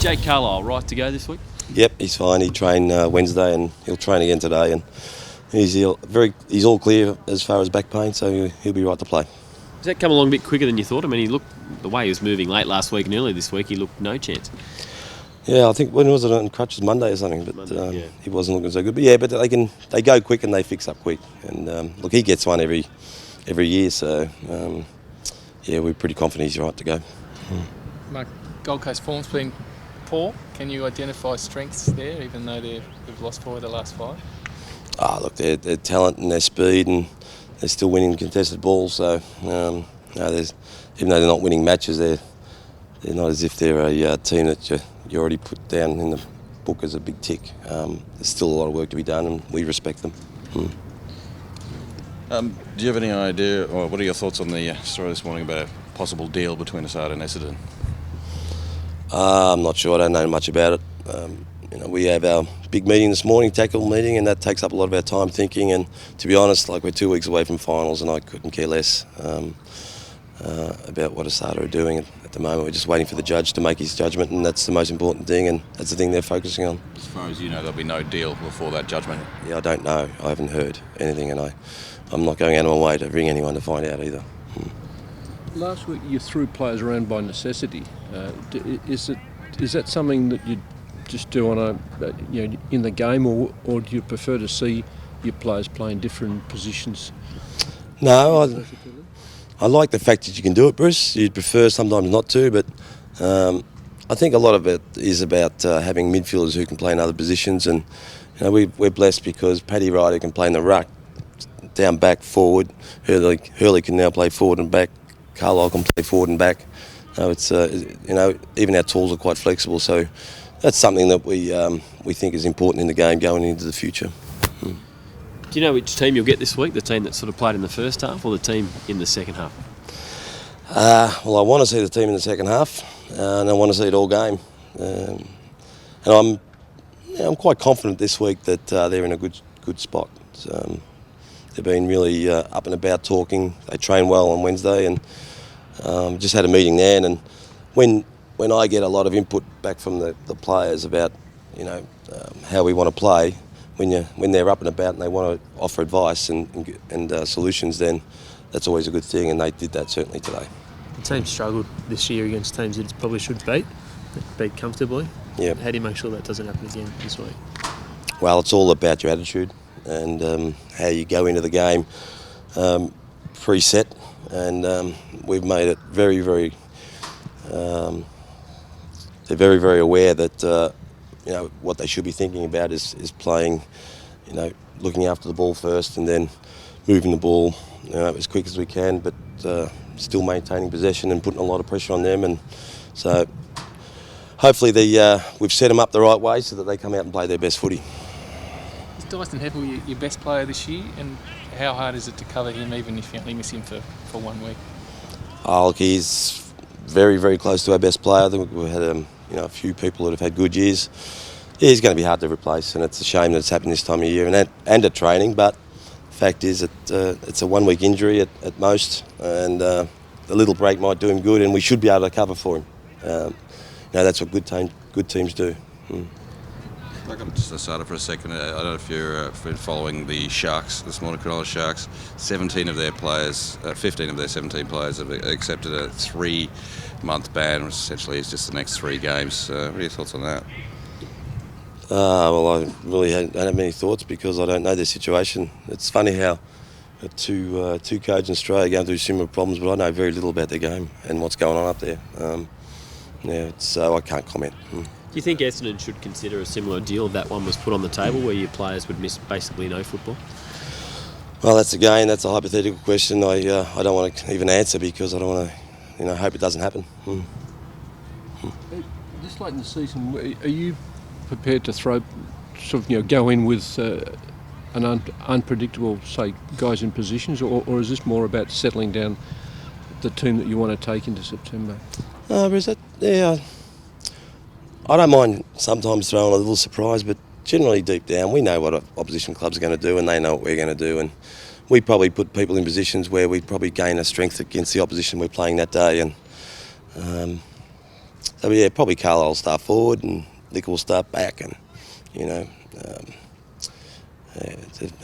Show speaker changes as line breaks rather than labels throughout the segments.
Jake Carlisle, right to go this week?
Yep, he's fine. He trained Wednesday and he'll train again today. And he's all clear as far as back pain, so he'll be right to play.
Does that come along a bit quicker than you thought? I mean, he looked, the way he was moving late last week and early this week, he looked no chance.
Yeah, I think, when was it, on crutches? Monday or something, but
Monday, yeah.
He wasn't looking so good. But yeah, but they go quick and they fix up quick. And look, he gets one every year, so yeah, we're pretty confident he's right to go.
Mark, Gold Coast form's been poor. Can you identify strengths there, even though they've lost 4 of the last 5?
Look, their talent and their speed, and they're still winning contested balls. So no, even though they're not winning matches, they're not as if they're a team that you already put down in the book as a big tick. There's still a lot of work to be done, and we respect them.
Do you have any idea, or what are your thoughts on the story this morning about a possible deal between Asada and Essendon?
I'm not sure. I don't know much about it. We have our big meeting this morning, tackle meeting, and that takes up a lot of our time thinking. And to be honest, we're 2 weeks away from finals, and I couldn't care less about what Asada are doing at the moment. We're just waiting for the judge to make his judgment, and that's the most important thing, and that's the thing they're focusing on.
As far as you know, there'll be no deal before that judgment?
Yeah, I don't know. I haven't heard anything, and I'm not going out of my way to ring anyone to find out either.
Last week you threw players around by necessity. Is that something that you just do on in the game, or do you prefer to see your players playing different positions?
No, I like the fact that you can do it, Bruce. You'd prefer sometimes not to, but I think a lot of it is about having midfielders who can play in other positions, and we're blessed because Paddy Ryder can play in the ruck, down back, forward. Hurley can now play forward and back. Carlisle can play forward and back. Even our tools are quite flexible, so that's something that we think is important in the game going into the future.
Do you know which team you'll get this week? The team that sort of played in the first half, or the team in the second half?
Well, I want to see the team in the second half, and I want to see it all game. And I'm quite confident this week that they're in a good spot. They've been really up and about talking. They trained well on Wednesday, and just had a meeting there. And when I get a lot of input back from the players about how we want to play, when they're up and about and they want to offer advice and solutions, then that's always a good thing. And they did that certainly today.
The team struggled this year against teams that it probably should beat comfortably.
Yeah.
How do you make sure that doesn't happen again this week?
Well, it's all about your attitude and how you go into the game preset, and we've made it very, very. They're very, very aware that what they should be thinking about is playing, looking after the ball first and then moving the ball as quick as we can, but still maintaining possession and putting a lot of pressure on them. And so hopefully we've set them up the right way so that they come out and play their best footy.
Is Dyson Heppel your best player this year, and how hard is it to cover him even if you only miss him for 1 week?
Look, he's very, very close to our best player. I think we've had a few people that have had good years. Yeah, he's going to be hard to replace, and it's a shame that it's happened this time of year and at training. But the fact is that it's a 1 week injury at most, and a little break might do him good, and we should be able to cover for him. That's what good teams do.
Back up to Asada for a second. I don't know if you've been following the Sharks this morning, Cronulla Sharks. 15 of their 17 players have accepted a 3-month ban, which essentially is just the next 3 games. What are your thoughts on that?
Well, I really don't have many thoughts because I don't know their situation. It's funny how two codes in Australia going through similar problems, but I know very little about their game and what's going on up there. So I can't comment.
Do you think Essendon should consider a similar deal if that one was put on the table, where your players would miss basically no football?
Well, that's a hypothetical question. I don't want to even answer because I don't want to, hope it doesn't happen.
This late in the season, are you prepared to go in with an unpredictable, say, guys in positions, or is this more about settling down the team that you want to take into September?
I don't mind sometimes throwing a little surprise, but generally deep down we know what opposition clubs are going to do, and they know what we're going to do, and we probably put people in positions where we'd probably gain a strength against the opposition we're playing that day. And so yeah, probably Carlisle will start forward and Licker will start back, and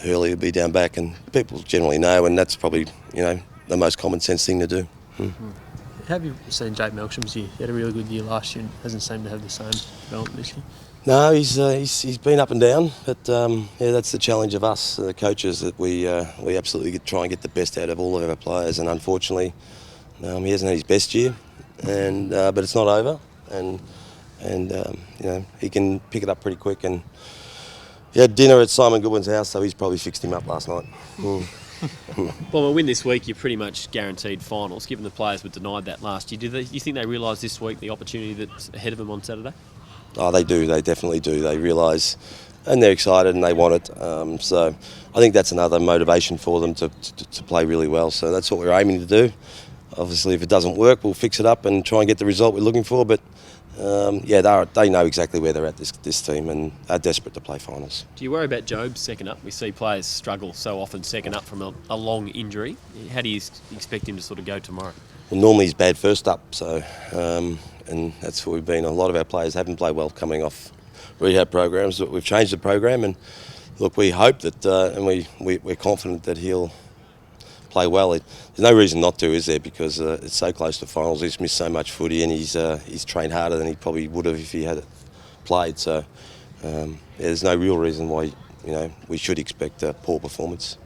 Hurley will be down back, and people generally know, and that's probably the most common sense thing to do.
Have you seen Jake Melksham's year? He had a really good year last year and hasn't seemed to have the same development this year.
No, he's been up and down, but that's the challenge of us, the coaches, that we absolutely try and get the best out of all of our players, and unfortunately, he hasn't had his best year, and but it's not over, and he can pick it up pretty quick. And he had dinner at Simon Goodwin's house, so he's probably fixed him up last night.
Well, a win this week, you're pretty much guaranteed finals, given the players were denied that last year. Do you think they realise this week the opportunity that's ahead of them on Saturday?
Oh, they do. They definitely do. They realise, and they're excited, and they want it. So I think that's another motivation for them to play really well. So that's what we're aiming to do. Obviously, if it doesn't work, we'll fix it up and try and get the result we're looking for. But they know exactly where they're at, this team, and are desperate to play finals.
Do you worry about Job's second up? We see players struggle so often second up from a long injury. How do you expect him to sort of go tomorrow?
Well, normally he's bad first up, so and that's what we've been. A lot of our players haven't played well coming off rehab programs. But we've changed the program, and look, we hope that, and we're confident that he'll play well. There's no reason not to, is there? Because it's so close to finals. He's missed so much footy, and he's trained harder than he probably would have if he had played. So there's no real reason why we should expect a poor performance.